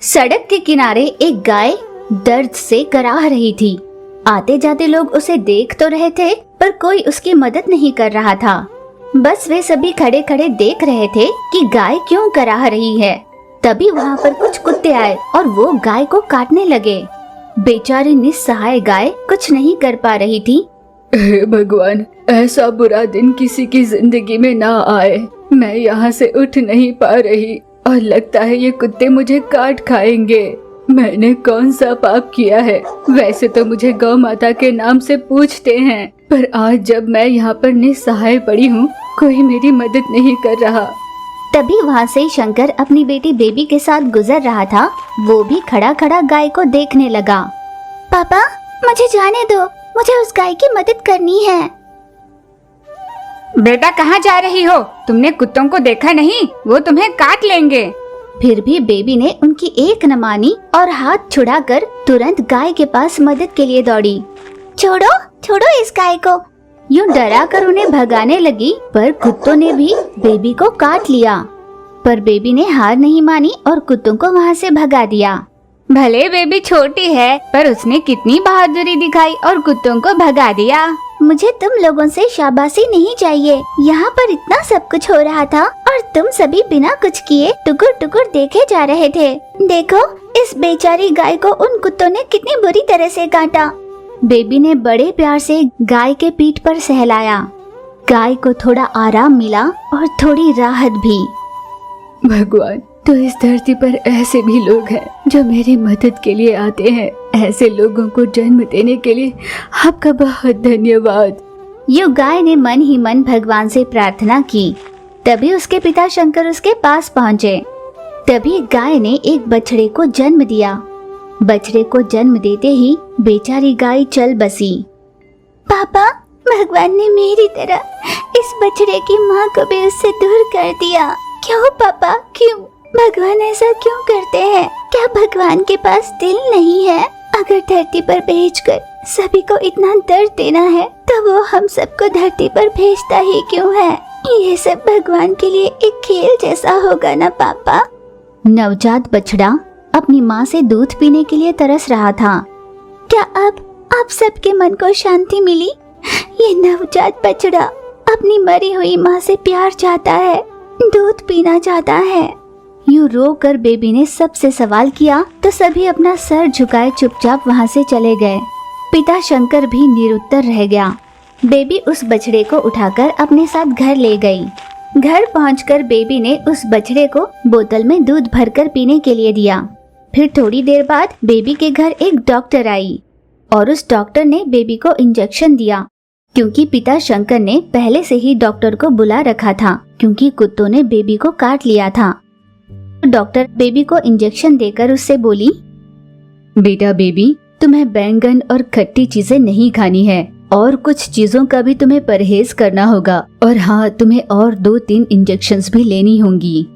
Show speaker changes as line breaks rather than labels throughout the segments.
सड़क के किनारे एक गाय दर्द से कराह रही थी। आते जाते लोग उसे देख तो रहे थे, पर कोई उसकी मदद नहीं कर रहा था। बस वे सभी खड़े खड़े देख रहे थे कि गाय क्यों कराह रही है। तभी वहाँ पर कुछ कुत्ते आए और वो गाय को काटने लगे। बेचारी निस्सहाय गाय कुछ नहीं कर पा रही थी।
हे भगवान, ऐसा बुरा दिन किसी की जिंदगी में ना आए। मैं यहाँ से उठ नहीं पा रही और लगता है ये कुत्ते मुझे काट खाएंगे। मैंने कौन सा पाप किया है? वैसे तो मुझे गौ माता के नाम से पूछते हैं, पर आज जब मैं यहाँ पर निस्सहाय पड़ी हूँ, कोई मेरी मदद नहीं कर रहा।
तभी वहाँ से शंकर अपनी बेटी बेबी के साथ गुजर रहा था। वो भी खड़ा खड़ा गाय को देखने लगा। पापा, मुझे जाने दो, मुझे उस गाय की मदद करनी है।
बेटा, कहाँ जा रही हो? तुमने कुत्तों को देखा नहीं? वो तुम्हें काट लेंगे।
फिर भी बेबी ने उनकी एक न मानी और हाथ छुड़ाकर तुरंत गाय के पास मदद के लिए दौड़ी। छोड़ो छोड़ो इस गाय को, यूं डरा कर उन्हें भगाने लगी, पर कुत्तों ने भी बेबी को काट लिया। पर बेबी ने हार नहीं मानी और कुत्तों को वहाँ से भगा दिया।
भले बेबी छोटी है, पर उसने कितनी बहादुरी दिखाई और कुत्तों को भगा दिया।
मुझे तुम लोगों से शाबाशी नहीं चाहिए। यहाँ पर इतना सब कुछ हो रहा था और तुम सभी बिना कुछ किए टुकुर टुकुर देखे जा रहे थे। देखो, इस बेचारी गाय को उन कुत्तों ने कितनी बुरी तरह से काटा। बेबी ने बड़े प्यार से गाय के पीठ पर सहलाया। गाय को थोड़ा आराम मिला और थोड़ी राहत भी।
भगवान, तो इस धरती पर ऐसे भी लोग हैं जो मेरी मदद के लिए आते हैं। ऐसे लोगों को जन्म देने के लिए आपका बहुत धन्यवाद।
यूं गाय ने मन ही मन भगवान से प्रार्थना की। तभी उसके पिता शंकर उसके पास पहुँचे। तभी गाय ने एक बछड़े को जन्म दिया। बछड़े को जन्म देते ही बेचारी गाय चल बसी। पापा, भगवान ने मेरी तरह इस बछड़े की माँ को भी उससे दूर कर दिया। क्यों पापा, क्यों? भगवान ऐसा क्यों करते हैं? क्या भगवान के पास दिल नहीं है? अगर धरती पर भेजकर सभी को इतना दर्द देना है, तो वो हम सबको धरती पर भेजता ही क्यों है? ये सब भगवान के लिए एक खेल जैसा होगा ना पापा। नवजात बछड़ा अपनी माँ से दूध पीने के लिए तरस रहा था। क्या अब आप सबके मन को शांति मिली? ये नवजात बछड़ा अपनी मरी हुई माँ से प्यार चाहता है, दूध पीना चाहता है। यूं रो कर बेबी ने सबसे सवाल किया तो सभी अपना सर झुकाए चुपचाप वहाँ से चले गए। पिता शंकर भी निरुत्तर रह गया। बेबी उस बछड़े को उठाकर अपने साथ घर ले गई। घर पहुंचकर बेबी ने उस बछड़े को बोतल में दूध भरकर पीने के लिए दिया। फिर थोड़ी देर बाद बेबी के घर एक डॉक्टर आई और उस डॉक्टर ने बेबी को इंजेक्शन दिया, क्योंकि पिता शंकर ने पहले से ही डॉक्टर को बुला रखा था, क्योंकि कुत्तों ने बेबी को काट लिया था। डॉक्टर बेबी को इंजेक्शन देकर उससे बोली,
बेटा बेबी, तुम्हें बैंगन और खट्टी चीजें नहीं खानी है और कुछ चीजों का भी तुम्हें परहेज करना होगा। और हाँ, तुम्हें और 2-3 इंजेक्शंस भी लेनी होंगी।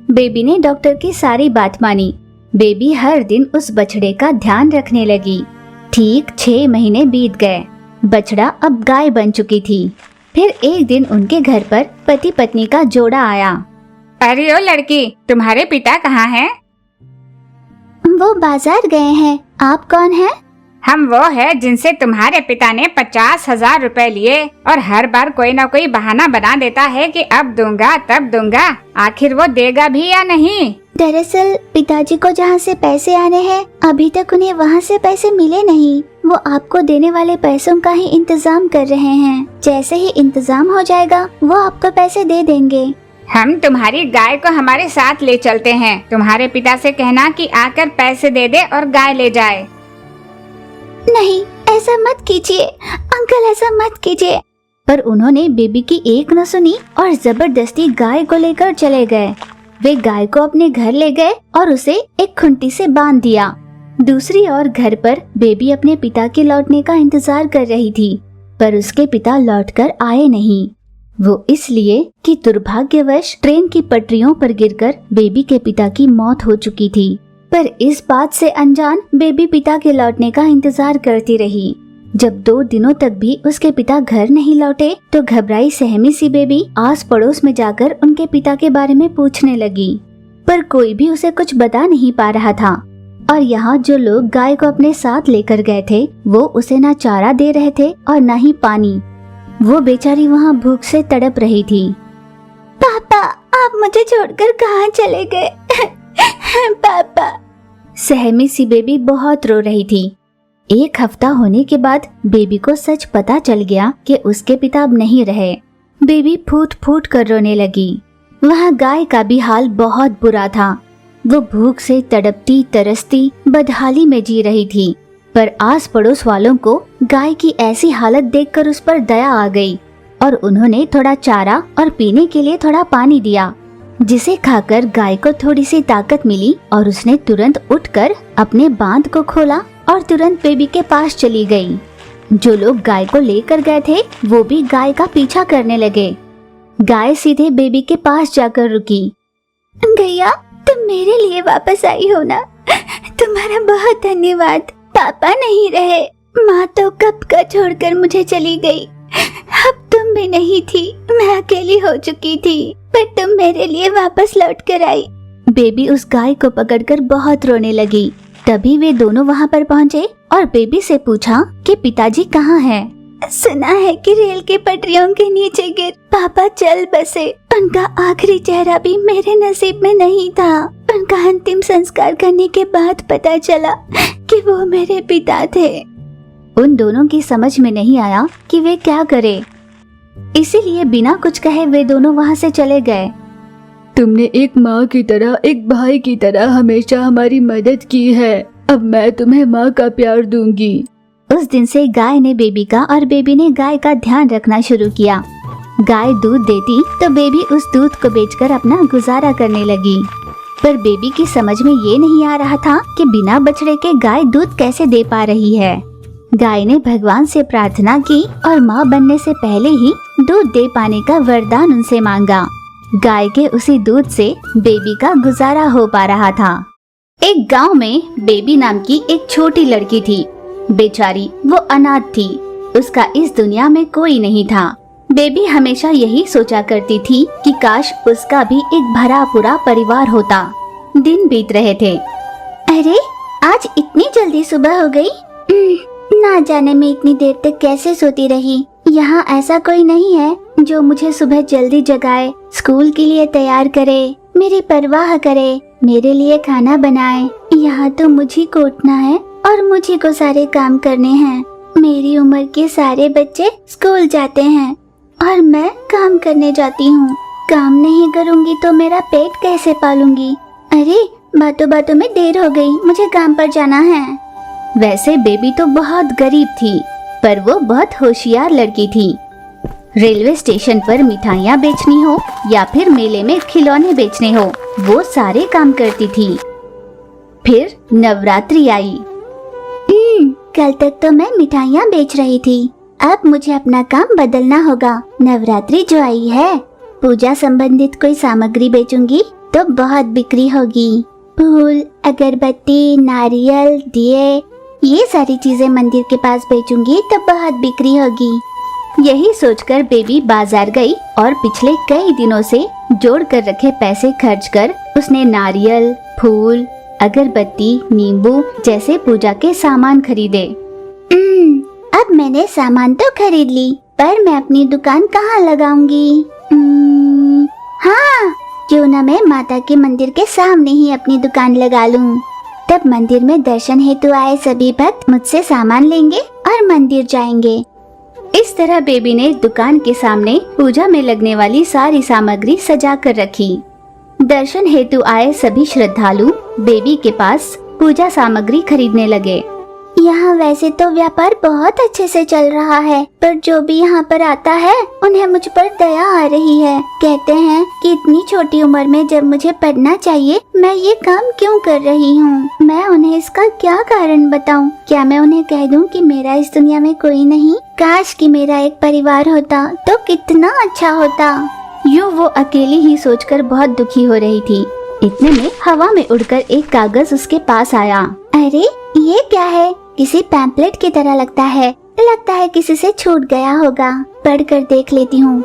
बेबी ने डॉक्टर की सारी बात मानी। बेबी हर दिन उस बछड़े का ध्यान रखने लगी। ठीक 6 महीने बीत गए। बछड़ा अब गाय बन चुकी थी। फिर एक दिन उनके घर पर पति पत्नी का जोड़ा आया।
अरे ओ लड़की, तुम्हारे पिता कहाँ हैं?
वो बाजार गए हैं। आप कौन हैं?
हम वो है जिनसे तुम्हारे पिता ने 50,000 रुपए लिए और हर बार कोई ना कोई बहाना बना देता है कि अब दूंगा तब दूंगा। आखिर वो देगा भी या नहीं?
दरअसल पिताजी को जहाँ से पैसे आने हैं, अभी तक उन्हें वहाँ से पैसे मिले नहीं। वो आपको देने वाले पैसों का ही इंतजाम कर रहे हैं। जैसे ही इंतजाम हो जाएगा, वो आपको पैसे दे देंगे।
हम तुम्हारी गाय को हमारे साथ ले चलते हैं। तुम्हारे पिता से कहना कि आकर पैसे दे दे और गाय ले जाए।
नहीं, ऐसा मत कीजिए अंकल, ऐसा मत कीजिए। पर उन्होंने बेबी की एक न सुनी और जबरदस्ती गाय को लेकर चले गए। वे गाय को अपने घर ले गए और उसे एक खुंटी से बांध दिया। दूसरी ओर घर पर बेबी अपने पिता के लौटने का इंतजार कर रही थी, पर उसके पिता लौटकर आए नहीं। वो इसलिए कि दुर्भाग्यवश ट्रेन की पटरियों पर गिरकर बेबी के पिता की मौत हो चुकी थी। पर इस बात से अनजान बेबी पिता के लौटने का इंतजार करती रही। जब 2 दिनों तक भी उसके पिता घर नहीं लौटे, तो घबराई सहमी सी बेबी आस पड़ोस में जाकर उनके पिता के बारे में पूछने लगी। पर कोई भी उसे कुछ बता नहीं पा रहा था। और यहाँ जो लोग गाय को अपने साथ लेकर गए थे वो उसे ना चारा दे रहे थे और ना ही पानी। वो बेचारी वहाँ भूख से तड़प रही थी। पापा, आप मुझे छोड़कर कहाँ चले गए? पापा। सहमी सी बेबी बहुत रो रही थी। 1 हफ्ता होने के बाद बेबी को सच पता चल गया कि उसके पिता अब नहीं रहे। बेबी फूट फूट कर रोने लगी। वहाँ गाय का भी हाल बहुत बुरा था। वो भूख से तड़पती तरसती बदहाली में जी रही थी। पर आस पड़ोस वालों को गाय की ऐसी हालत देखकर उस पर दया आ गई और उन्होंने थोड़ा चारा और पीने के लिए थोड़ा पानी दिया, जिसे खाकर गाय को थोड़ी सी ताकत मिली और उसने तुरंत उठकर अपने बांध को खोला और तुरंत बेबी के पास चली गई। जो लोग गाय को लेकर गए थे वो भी गाय का पीछा करने लगे। गाय सीधे बेबी के पास जाकर रुकी। गैया, तुम मेरे लिए वापस आई हो ना? तुम्हारा बहुत धन्यवाद। पापा नहीं रहे, माँ तो कब का छोड़कर मुझे चली गई। अब तुम भी नहीं थी, मैं अकेली हो चुकी थी, पर तुम मेरे लिए वापस लौट कर आई। बेबी उस गाय को पकड़कर बहुत रोने लगी। तभी वे दोनों वहाँ पर पहुँचे और बेबी से पूछा कि पिताजी कहाँ हैं? सुना है कि रेल की पटरियों के नीचे गिर पापा चल बसे। उनका आखिरी चेहरा भी मेरे नसीब में नहीं था। उनका अंतिम संस्कार करने के बाद पता चला कि वो मेरे पिता थे। उन दोनों की समझ में नहीं आया कि वे क्या करें। इसीलिए बिना कुछ कहे वे दोनों वहाँ से चले गए।
तुमने एक माँ की तरह, एक भाई की तरह हमेशा हमारी मदद की है। अब मैं तुम्हें माँ का प्यार दूंगी।
उस दिन से गाय ने बेबी का और बेबी ने गाय का ध्यान रखना शुरू किया। गाय दूध देती तो बेबी उस दूध को बेचकर अपना गुजारा करने लगी। पर बेबी की समझ में ये नहीं आ रहा था कि बिना बछड़े के गाय दूध कैसे दे पा रही है। गाय ने भगवान से प्रार्थना की और माँ बनने से पहले ही दूध दे पाने का वरदान उनसे मांगा। गाय के उसी दूध से बेबी का गुजारा हो पा रहा था। एक गांव में बेबी नाम की एक छोटी लड़की थी। बेचारी वो अनाथ थी। उसका इस दुनिया में कोई नहीं था। बेबी हमेशा यही सोचा करती थी कि काश उसका भी एक भरा पूरा परिवार होता। दिन बीत रहे थे। अरे, आज इतनी जल्दी सुबह हो गई। ना जाने मैं इतनी देर तक कैसे सोती रही। यहाँ ऐसा कोई नहीं है जो मुझे सुबह जल्दी जगाए, स्कूल के लिए तैयार करे, मेरी परवाह करे, मेरे लिए खाना बनाए। यहाँ तो मुझे को उठना है और मुझे को सारे काम करने हैं। मेरी उम्र के सारे बच्चे स्कूल जाते हैं और मैं काम करने जाती हूँ। काम नहीं करूँगी तो मेरा पेट कैसे पालूंगी? अरे, बातों बातों में देर हो गई, मुझे काम पर जाना है। वैसे बेबी तो बहुत गरीब थी, पर वो बहुत होशियार लड़की थी। रेलवे स्टेशन पर मिठाइयाँ बेचनी हो या फिर मेले में खिलौने बेचने हो, वो सारे काम करती थी। फिर नवरात्रि आई। कल तक तो मैं मिठाइयाँ बेच रही थी, अब मुझे अपना काम बदलना होगा। नवरात्रि जो आई है, पूजा संबंधित कोई सामग्री बेचूंगी तो बहुत बिक्री होगी। फूल, अगरबत्ती, नारियल, दिए, ये सारी चीजें मंदिर के पास बेचूंगी तो बहुत बिक्री होगी। यही सोचकर बेबी बाजार गई और पिछले कई दिनों से जोड़ कर रखे पैसे खर्च कर उसने नारियल, फूल, अगरबत्ती, नींबू जैसे पूजा के सामान खरीदे। अब मैंने सामान तो खरीद ली, पर मैं अपनी दुकान कहाँ लगाऊंगी? हाँ, क्यों न मैं माता के मंदिर के सामने ही अपनी दुकान लगा लूं। तब मंदिर में दर्शन हेतु आए सभी भक्त मुझसे सामान लेंगे और मंदिर जाएंगे। इस तरह बेबी ने दुकान के सामने पूजा में लगने वाली सारी सामग्री सजा कर रखी। दर्शन हेतु आए सभी श्रद्धालु बेबी के पास पूजा सामग्री खरीदने लगे। यहाँ वैसे तो व्यापार बहुत अच्छे से चल रहा है, पर जो भी यहाँ पर आता है उन्हें मुझ पर दया आ रही है। कहते हैं कि इतनी छोटी उम्र में जब मुझे पढ़ना चाहिए, मैं ये काम क्यों कर रही हूँ। मैं उन्हें इसका क्या कारण बताऊँ? क्या मैं उन्हें कह दूँ कि मेरा इस दुनिया में कोई नहीं? काश कि मेरा एक परिवार होता तो कितना अच्छा होता। यूँ वो अकेली ही सोचकर बहुत दुखी हो रही थी। इतने में हवा में उड़कर एक कागज उसके पास आया। अरे, ये क्या है? किसी पैम्पलेट की तरह लगता है किसी से छूट गया होगा। पढ़कर देख लेती हूँ।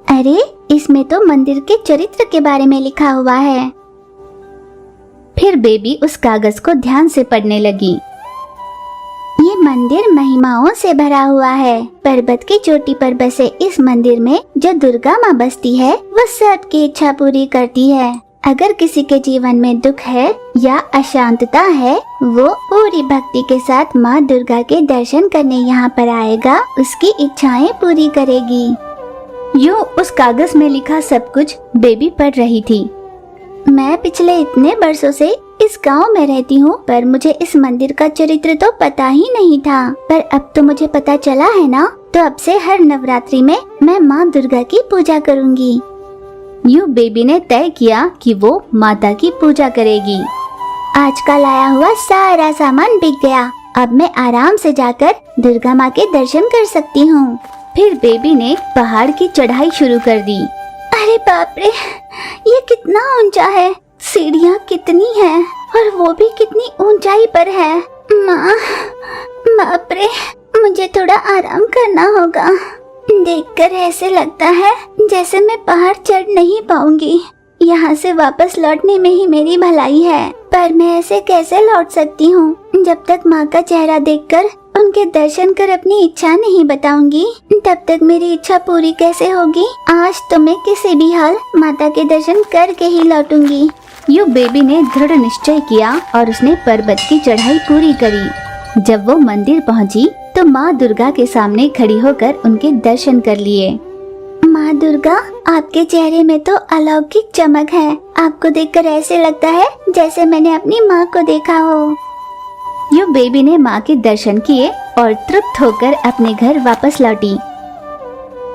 अरे, इसमें तो मंदिर के चरित्र के बारे में लिखा हुआ है। फिर बेबी उस कागज को ध्यान से पढ़ने लगी। ये मंदिर महिमाओं से भरा हुआ है। पर्वत की चोटी पर बसे इस मंदिर में जो दुर्गा माँ बसती है वो सबकी इच्छा पूरी करती है। अगर किसी के जीवन में दुख है या अशांतता है, वो पूरी भक्ति के साथ माँ दुर्गा के दर्शन करने यहाँ पर आएगा, उसकी इच्छाएं पूरी करेगी। यूँ उस कागज में लिखा सब कुछ बेबी पढ़ रही थी। मैं पिछले इतने बरसों से इस गांव में रहती हूँ, पर मुझे इस मंदिर का चरित्र तो पता ही नहीं था। पर अब तो मुझे पता चला है ना, तो अब से हर नवरात्रि में मैं माँ दुर्गा की पूजा करूँगी। यूँ बेबी ने तय किया कि वो माता की पूजा करेगी। आज का लाया हुआ सारा सामान बिक गया। अब मैं आराम से जाकर दुर्गा माँ के दर्शन कर सकती हूँ। फिर बेबी ने पहाड़ की चढ़ाई शुरू कर दी। अरे बाप रे, ये कितना ऊंचा है, सीढ़ियाँ कितनी हैं और वो भी कितनी ऊंचाई पर है। माँ, बाप रे, मुझे थोड़ा आराम करना होगा। देखकर ऐसे लगता है जैसे मैं पहाड़ चढ़ नहीं पाऊंगी। यहाँ से वापस लौटने में ही मेरी भलाई है, पर मैं ऐसे कैसे लौट सकती हूँ। जब तक माँ का चेहरा देखकर उनके दर्शन कर अपनी इच्छा नहीं बताऊंगी, तब तक मेरी इच्छा पूरी कैसे होगी। आज तो मैं किसी भी हाल माता के दर्शन करके ही लौटूंगी। यूँ बेबी ने दृढ़ निश्चय किया और उसने पर्वत की चढ़ाई पूरी करी। जब वो मंदिर पहुँची तो माँ दुर्गा के सामने खड़ी होकर उनके दर्शन कर लिए। माँ दुर्गा, आपके चेहरे में तो अलौकिक चमक है। आपको देखकर ऐसे लगता है जैसे मैंने अपनी माँ को देखा हो। यूँ बेबी ने माँ के दर्शन किए और तृप्त होकर अपने घर वापस लौटी।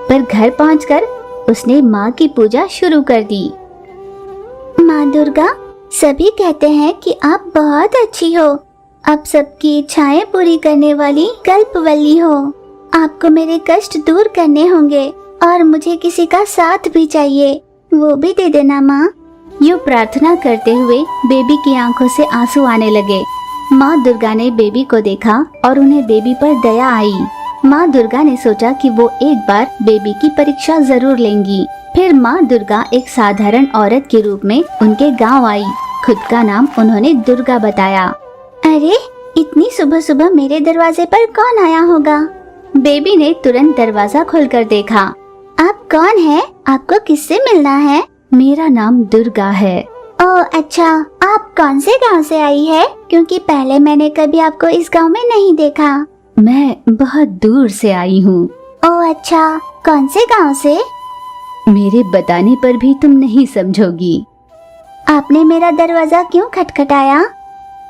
पर घर पहुंचकर उसने माँ की पूजा शुरू कर दी। माँ दुर्गा, सभी कहते हैं कि आप बहुत अच्छी हो। आप सबकी इच्छाएं पूरी करने वाली कल्पवल्ली हो। आपको मेरे कष्ट दूर करने होंगे और मुझे किसी का साथ भी चाहिए, वो भी दे देना माँ। यूँ प्रार्थना करते हुए बेबी की आंखों से आंसू आने लगे। माँ दुर्गा ने बेबी को देखा और उन्हें बेबी पर दया आई। माँ दुर्गा ने सोचा कि वो एक बार बेबी की परीक्षा जरूर लेंगी। फिर माँ दुर्गा एक साधारण औरत के रूप में उनके गांव आई। खुद का नाम उन्होंने दुर्गा बताया। अरे, इतनी सुबह सुबह मेरे दरवाजे पर कौन आया होगा? बेबी ने तुरंत दरवाजा खोलकर देखा। आप कौन हैं? आपको किससे मिलना है? मेरा नाम दुर्गा है। ओह अच्छा, आप कौन से गांव से आई है? क्योंकि पहले मैंने कभी आपको इस गांव में नहीं देखा। मैं बहुत दूर से आई हूँ। ओह अच्छा, कौन से गांव से? मेरे बताने पर भी तुम नहीं समझोगी। आपने मेरा दरवाजा क्यों खटखटाया?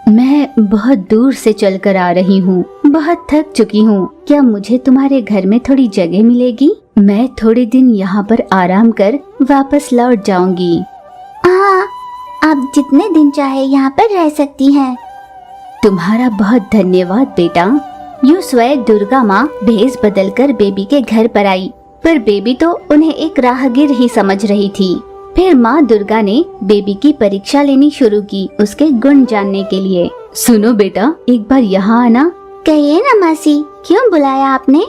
मैं बहुत दूर से चलकर आ रही हूँ, बहुत थक चुकी हूँ। क्या मुझे तुम्हारे घर में थोड़ी जगह मिलेगी? मैं थोड़े दिन यहाँ पर आराम कर वापस लौट जाऊंगी। हाँ, आप जितने दिन चाहे यहाँ पर रह सकती हैं। तुम्हारा बहुत धन्यवाद बेटा। यूँ स्वयं दुर्गा माँ भेष बदलकर बेबी के घर पर आई, पर बेबी तो उन्हें एक राहगीर ही समझ रही थी। फिर माँ दुर्गा ने बेबी की परीक्षा लेनी शुरू की, उसके गुण जानने के लिए। सुनो बेटा, एक बार यहाँ आना। कहिए ना मासी, क्यों बुलाया आपने?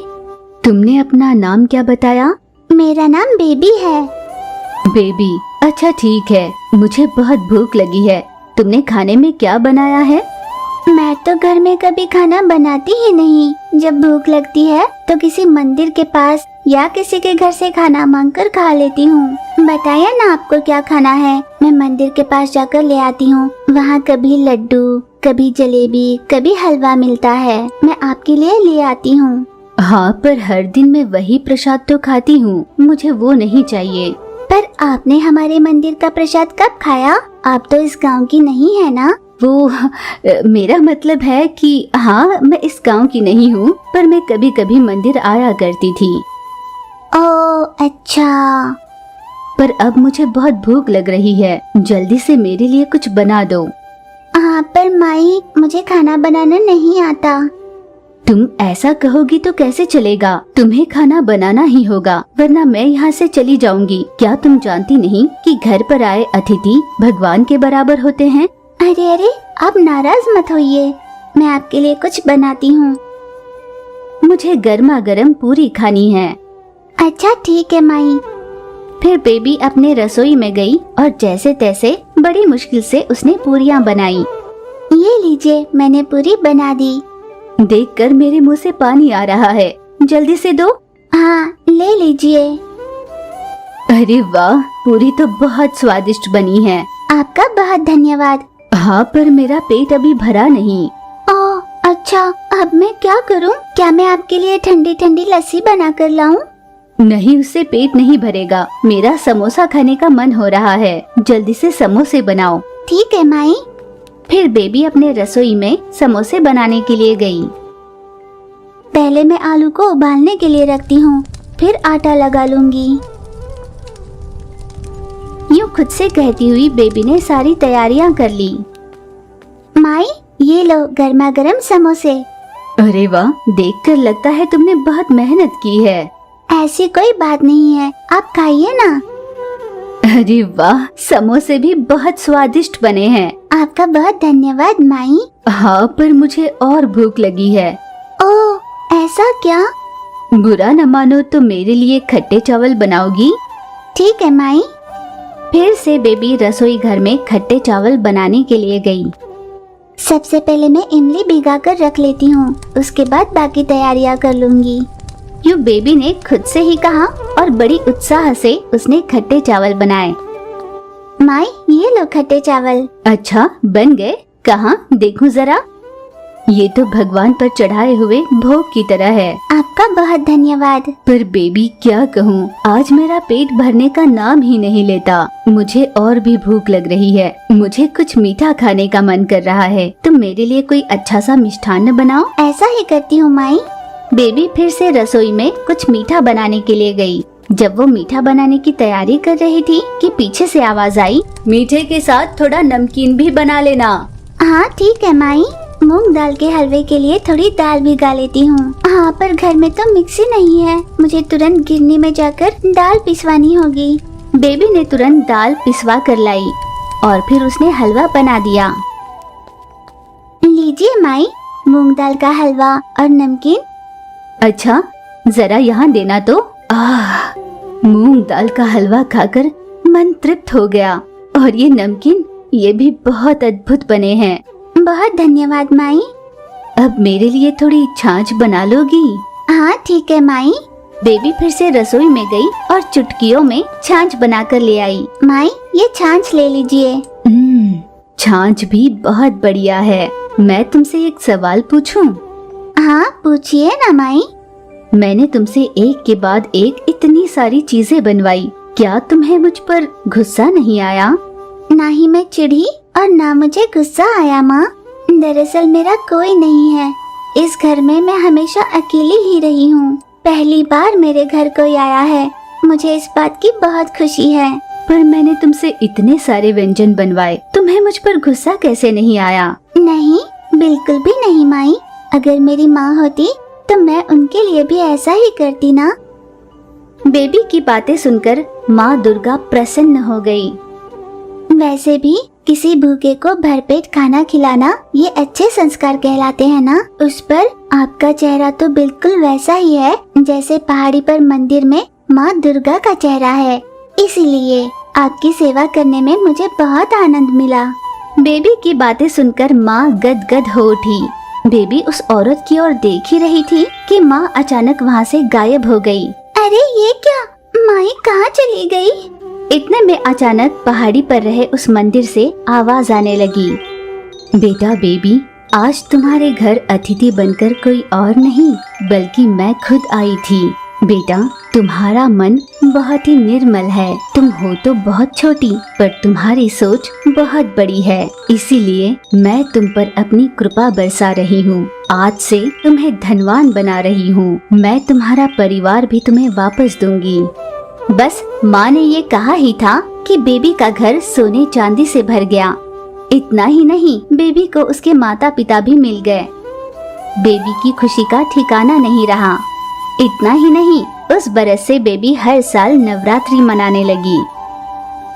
तुमने अपना नाम क्या बताया? मेरा नाम बेबी है। बेबी, अच्छा ठीक है। मुझे बहुत भूख लगी है, तुमने खाने में क्या बनाया है? मैं तो घर में कभी खाना बनाती ही नहीं। जब भूख लगती है तो किसी मंदिर के पास या किसी के घर से खाना मांगकर खा लेती हूँ। बताया ना आपको क्या खाना है, मैं मंदिर के पास जाकर ले आती हूँ। वहाँ कभी लड्डू, कभी जलेबी, कभी हलवा मिलता है, मैं आपके लिए ले आती हूँ। हाँ, पर हर दिन मैं वही प्रसाद तो खाती हूँ, मुझे वो नहीं चाहिए। पर आपने हमारे मंदिर का प्रसाद कब खाया? आप तो इस गांव की नहीं है ना? वो मेरा मतलब है कि हाँ, मैं इस गांव की नहीं हूँ, पर मैं कभी कभी मंदिर आया करती थी। ओह अच्छा। पर अब मुझे बहुत भूख लग रही है, जल्दी से मेरे लिए कुछ बना दो। हाँ, पर माई, मुझे खाना बनाना नहीं आता। तुम ऐसा कहोगी तो कैसे चलेगा? तुम्हें खाना बनाना ही होगा, वरना मैं यहाँ से चली जाऊंगी। क्या तुम जानती नहीं कि घर पर आए अतिथि भगवान के बराबर होते हैं? अरे अरे, आप नाराज मत होइए, मैं आपके लिए कुछ बनाती हूँ। मुझे गर्मा गर्म पूरी खानी है। अच्छा ठीक है माई। फिर बेबी अपने रसोई में गई और जैसे तैसे बड़ी मुश्किल से उसने पूरियां बनाई। ये लीजिए, मैंने पूरी बना दी। देखकर मेरे मुंह से पानी आ रहा है, जल्दी से दो। हाँ, ले लीजिए। अरे वाह, पूरी तो बहुत स्वादिष्ट बनी है। आपका बहुत धन्यवाद। हाँ, पर मेरा पेट अभी भरा नहीं। ओह अच्छा, अब मैं क्या करूं? क्या मैं आपके लिए ठंडी ठंडी लस्सी बना कर लाऊं? नहीं, उससे पेट नहीं भरेगा। मेरा समोसा खाने का मन हो रहा है, जल्दी से समोसे बनाओ। ठीक है माई। फिर बेबी अपने रसोई में समोसे बनाने के लिए गई। पहले मैं आलू को उबालने के लिए रखती हूँ, फिर आटा लगा लूंगी। यूँ खुद से कहती हुई बेबी ने सारी तैयारियां कर ली। माई, ये लो गर्मा गर्म समोसे। अरे वाह, देखकर लगता है तुमने बहुत मेहनत की है। ऐसी कोई बात नहीं है, आप खाइए ना। अरे वाह, समोसे भी बहुत स्वादिष्ट बने हैं। आपका बहुत धन्यवाद माई। हाँ, पर मुझे और भूख लगी है। ओह, ऐसा क्या? बुरा न मानो तो मेरे लिए खट्टे चावल बनाओगी? ठीक है माई। फिर से बेबी रसोई घर में खट्टे चावल बनाने के लिए गई। सबसे पहले मैं इमली भिगाकर रख लेती हूँ, उसके बाद बाकी तैयारियां कर लूंगी। यूँ बेबी ने खुद से ही कहा और बड़ी उत्साह से उसने खट्टे चावल बनाए। माई, ये लो खट्टे चावल। अच्छा, बन गए? कहाँ देखूं जरा। ये तो भगवान पर चढ़ाए हुए भोग की तरह है। आपका बहुत धन्यवाद। पर बेबी क्या कहूँ, आज मेरा पेट भरने का नाम ही नहीं लेता। मुझे और भी भूख लग रही है। मुझे कुछ मीठा खाने का मन कर रहा है। तुम मेरे लिए कोई अच्छा सा मिष्ठान्न बनाओ। ऐसा ही करती हूँ माई। बेबी फिर से रसोई में कुछ मीठा बनाने के लिए गई। जब वो मीठा बनाने की तैयारी कर रही थी कि पीछे से आवाज आई, मीठे के साथ थोड़ा नमकीन भी बना लेना। हाँ ठीक है माई। मूंग दाल के हलवे के लिए थोड़ी दाल भिगा लेती हूँ। हाँ, पर घर में तो मिक्सी नहीं है, मुझे तुरंत गिरनी में जाकर दाल पिसवानी होगी। बेबी ने तुरंत दाल पिसवा कर लाई और फिर उसने हलवा बना दिया। लीजिए माई, मूंग दाल का हलवा और नमकीन। अच्छा, जरा यहाँ देना तो। मूंग दाल का हलवा खाकर मन तृप्त हो गया। और ये नमकीन, ये भी बहुत अद्भुत बने हैं। बहुत धन्यवाद माई। अब मेरे लिए थोड़ी छाछ बना लोगी? हाँ ठीक है माई। बेबी फिर से रसोई में गई और चुटकियों में छाछ बनाकर ले आई। माई, ये छाछ ले लीजिए। छाछ भी बहुत बढ़िया है। मैं तुमसे एक सवाल पूछूं? हाँ पूछिए ना माई। मैंने तुमसे एक के बाद एक इतनी सारी चीजें बनवाई, क्या तुम्हें मुझ पर गुस्सा नहीं आया? ना ही मैं चिढ़ी और ना मुझे गुस्सा आया माँ। दरअसल मेरा कोई नहीं है, इस घर में मैं हमेशा अकेली ही रही हूँ। पहली बार मेरे घर कोई आया है, मुझे इस बात की बहुत खुशी है। पर मैंने तुमसे इतने सारे व्यंजन बनवाए, तुम्हें मुझ पर गुस्सा कैसे नहीं आया? नहीं, बिल्कुल भी नहीं माई। अगर मेरी माँ होती तो मैं उनके लिए भी ऐसा ही करती ना। बेबी की बातें सुनकर माँ दुर्गा प्रसन्न हो गई। वैसे भी किसी भूखे को भरपेट खाना खिलाना ये अच्छे संस्कार कहलाते हैं ना। उस पर आपका चेहरा तो बिल्कुल वैसा ही है जैसे पहाड़ी पर मंदिर में माँ दुर्गा का चेहरा है। इसीलिए आपकी सेवा करने में मुझे बहुत आनंद मिला। बेबी की बातें सुनकर माँ गदगद हो उठी। बेबी उस औरत की ओर देख ही रही थी कि माँ अचानक वहाँ से गायब हो गई। अरे ये क्या, माई कहाँ चली गई? इतने में अचानक पहाड़ी पर रहे उस मंदिर से आवाज आने लगी। बेटा बेबी, आज तुम्हारे घर अतिथि बनकर कोई और नहीं बल्कि मैं खुद आई थी। बेटा, तुम्हारा मन बहुत ही निर्मल है। तुम हो तो बहुत छोटी पर तुम्हारी सोच बहुत बड़ी है। इसीलिए मैं तुम पर अपनी कृपा बरसा रही हूँ। आज से तुम्हें धनवान बना रही हूँ। मैं तुम्हारा परिवार भी तुम्हें वापस दूंगी। बस माँ ने ये कहा ही था कि बेबी का घर सोने चांदी से भर गया। इतना ही नहीं, बेबी को उसके माता पिता भी मिल गए। बेबी की खुशी का ठिकाना नहीं रहा। इतना ही नहीं, उस बरस से बेबी हर साल नवरात्रि मनाने लगी।